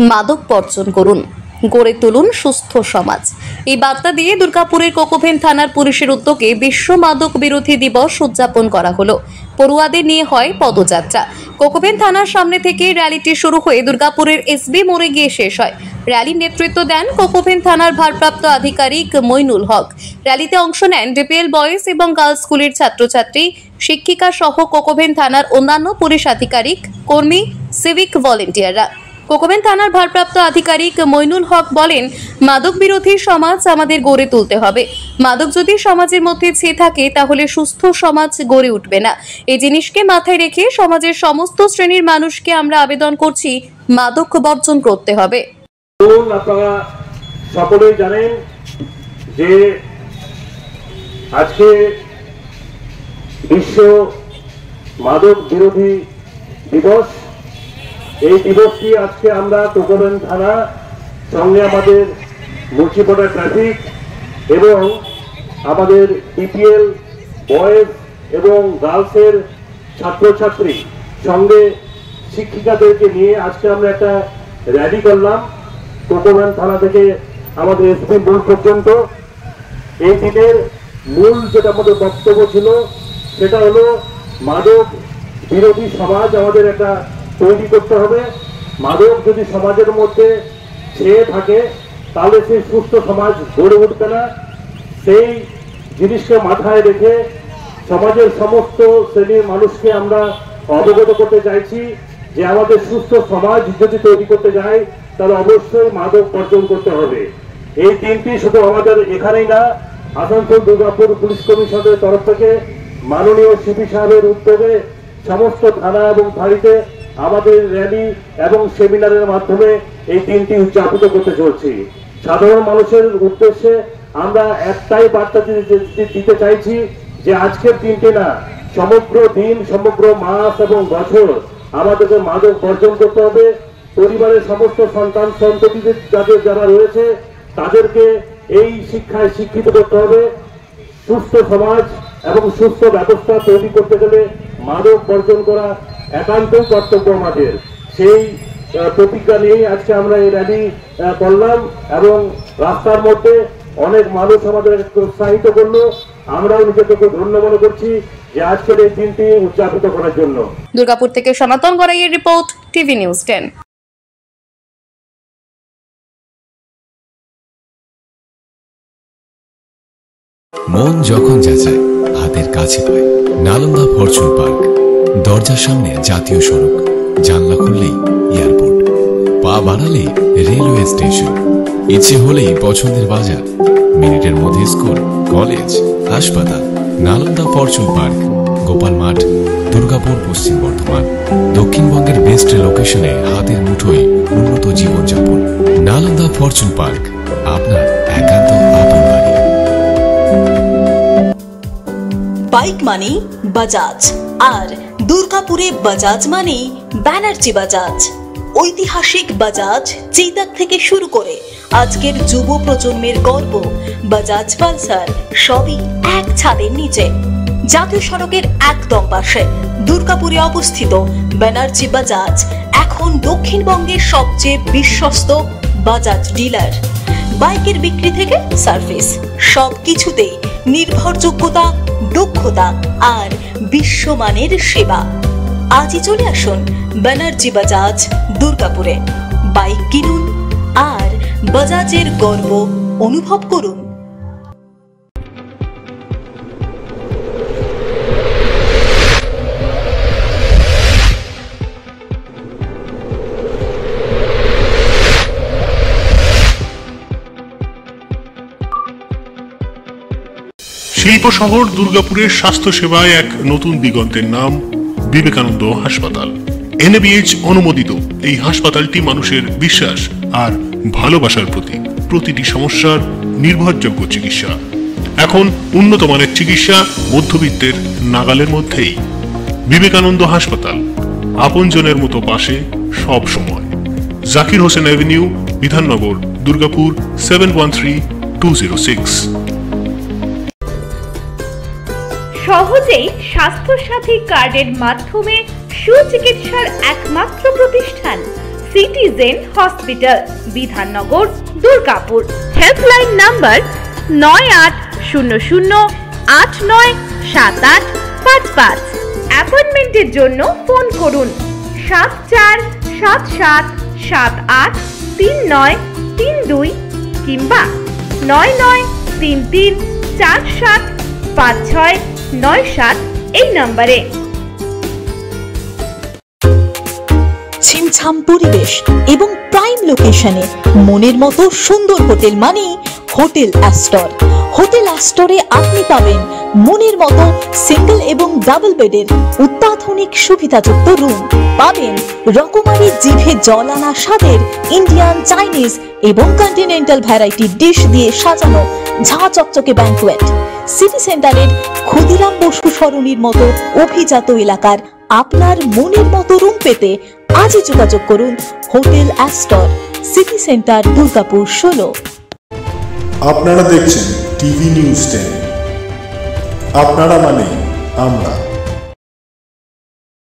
মাদক বর্জন করুন, গড়ে তুলুন সুস্থ সমাজ। এই বার্তা দিয়ে দুর্গাপুরের কোকোভেন থানার পুলিশের উদ্যোগে বিশ্ব মাদক বিরোধী দিবস উদযাপন করা হলো। পড়ুয়াদের নিয়ে হয় পদযাত্রা। কোকোভেন থানার সামনে থেকে র্যালিটি শুরু হয়ে দুর্গাপুরের এসবি মোড়ে গিয়ে শেষ হয়। র্যালির নেতৃত্ব দেন কোকোভেন থানার ভারপ্রাপ্ত আধিকারিক মইনুল হক। র্যালিতে অংশ নেন ডিপিএল বয়েজ এবং গার্লস স্কুলের ছাত্রছাত্রী, শিক্ষিকা সহ কোকোভেন থানার অন্যান্য পুলিশ আধিকারিক, কর্মী, সিভিক ভলেন্টিয়াররা। কোকোভেন থানার ভারপ্রাপ্ত আধিকারিক মইনুল হক বলেন, মাদক বিরোধী সমাজ আমাদের গড়ে তুলতে হবে। মাদক যদি সমাজের মধ্যে ছেয়ে থাকে তাহলে সুস্থ সমাজ গড়ে উঠবে না। এই জিনিসকে মাথায় রেখে সমাজের সমস্ত শ্রেণীর মানুষকে আমরা আবেদন করছি, মাদক বর্জন করতে হবে। আপনারা সকলেই জানেন যে আজকে বিশ্ব মাদক বিরোধী দিবস। এই দিবসটি আজকে আমরা কোকোভেন থানা সঙ্গে আমাদের মুন্সিপাড়া ট্রাফিক এবং আমাদের ডিপিএল বয়েজ এবং গার্লসের ছাত্রছাত্রী সঙ্গে শিক্ষিকাদেরকে নিয়ে আজকে আমরা একটা র্যালি করলাম কোকোভেন থানা থেকে আমাদের এসপি মোড় পর্যন্ত। এই দিনের মূল যেটা আমাদের বক্তব্য ছিল সেটা হলো মাদক বিরোধী সমাজ আমাদের একটা তৈরি করতে হবে। মাদক যদি সমাজের মধ্যে ছেয়ে থাকে তাহলে সেই সুস্থ সমাজ গড়ে উঠবে না। সেই জিনিসকে মাথায় রেখে সমাজের সমস্ত শ্রেণীর মানুষকে আমরা অবগত করতে চাইছি যে আমাদের সুস্থ সমাজ যদি তৈরি করতে যাই তাহলে অবশ্যই মাদক বর্জন করতে হবে। এই দিনটি শুধু আমাদের এখানেই না, আসানসোল দুর্গাপুর পুলিশ কমিশনের তরফ থেকে মাননীয় সিপি সাহেবের উদ্যোগে সমস্ত থানা এবং ফাঁড়িতে আমাদের র্যালি এবং সেমিনারের মাধ্যমে এই দিনটি উদযাপিত করতে চলছি। সাধারণ মানুষের উদ্দেশ্যে আমরা একটাই বার্তা দিতে চাইছি যে আজকের দিনটি না, সমগ্র দিন, সমগ্র মাস এবং বছর আমাদেরকে মাদক বর্জন করতে হবে। পরিবারের সমস্ত সন্তান সন্ততিদের যারা রয়েছে তাদেরকে এই শিক্ষায় শিক্ষিত করতে হবে। সুস্থ সমাজ এবং সুস্থ ব্যবস্থা তৈরি করতে গেলে মাদক বর্জন করা একান্তই কর্তব্য আমাদের। সেই প্রতিজ্ঞা নিয়েই আজকে আমরা এই র্যালি করলাম এবং রাস্তার মধ্যে অনেক মানুষ আমাদের উৎসাহিত করলো। আমরাও নিজেকে খুব ধন্য মনে করছি যে আজকের এই দিনটি উদযাপিত করার জন্য। দুর্গাপুর থেকে সনাতন গড়াইয়ের রিপোর্ট, টিভি নিউজ 10। মন যখন যাচায় হাতের কাছে পায়। নালন্দা ফরচুন পার্ক, দরজার সামনে জাতীয় সড়ক, জানলা খুললেই এয়ারপোর্ট, পা বাড়ালেই রেলওয়ে স্টেশন, ইচ্ছে হলেই পছন্দের বাজার, মিনিটের মধ্যে স্কুল, কলেজ, হাসপাতাল। নালন্দা ফরচুন পার্ক, গোপাল মাঠ, দুর্গাপুর, পশ্চিম বর্ধমান। দক্ষিণবঙ্গের বেস্ট লোকেশনে হাতের মুঠোয় উন্নত জীবনযাপন। নালন্দা ফরচুন পার্ক, আপনার একান্ত আপন বাড়ি। বাইক মানেই বাজাজ, আর দুর্গাপুরে বাজাজ মানেই ব্যানার্জি বাজাজ। ঐতিহাসিক বাজাজ চেতক থেকে শুরু করে আজকের যুব প্রজন্মের গর্ব বাজাজ পালসার, সবই এক ছাদের নিচে। জাতীয় সড়কের একদম পাশে দুর্গাপুরে অবস্থিত ব্যানার্জি বাজাজ এখন দক্ষিণবঙ্গের সবচেয়ে বিশ্বস্ত বাজাজ ডিলার। বাইকের বিক্রি থেকে সার্ভিস, সবকিছুতেই নির্ভরযোগ্যতা, দক্ষতা আর বিশ্বমানের সেবা। আজই চলে আসুন ব্যানার্জি বাজাজ দুর্গাপুরে। বাইক কিনুন আর বাজাজের গর্ব অনুভব করুন। শিল্প শহর দুর্গাপুরের স্বাস্থ্য সেবায় এক নতুন দিগন্তের নাম বিবেকানন্দ হাসপাতাল। NABH অনুমোদিত এই হাসপাতালটি মানুষের বিশ্বাস আর ভালোবাসার প্রতীক। প্রতিটি সমস্যার নির্ভরযোগ্য চিকিৎসা। এখন উন্নত মানের চিকিৎসা মধ্যবিত্তের নাগালের মধ্যেই। বিবেকানন্দ হাসপাতাল, আপনজনের মতো পাশে সব সময়। জাকির হোসেন অ্যাভিনিউ, বিধাননগর, দুর্গাপুর 713206। সহজেই স্বাস্থ্য সাথী কার্ডের মাধ্যমে সুচিকিৎসার একমাত্র প্রতিষ্ঠান citizen hospital, Bidhannagar, Durgapur. Helpline number 9800897855। অ্যাপয়েন্টমেন্টের জন্য ফোন করুন 7477783932 কিংবা 9933475697 এই নম্বরে। ছিমছাম পরিবেশ এবং প্রাইম লোকেশনে মনের মতো সুন্দর হোটেল মানে হোটেল অ্যাস্টর। হোটেল অ্যাস্টরে আপনি পাবেন মনের মতো সিঙ্গেল এবং ডাবল বেডের অত্যাধুনিক সুবিধাযুক্ত রুম, পাবেন রকমারি জিভে জল আনা স্বাদের ইন্ডিয়ান, চাইনিজ এবং কন্টিনেন্টাল ভ্যারাইটি ডিশ দিয়ে সাজানো ঝাঁ চকচকে ব্যাংকুয়েট। সিটি সেন্টারের ক্ষুদিরাম বসু সরণির মতো অভিজাত এলাকার আপনার মনের মতো রুম পেতে আজই যোগাযোগ করুন hotel Astor, city centre, Durgapur 16। আপনারা দেখছেন টিভি নিউজ 10। আপনারা মানে আমরা।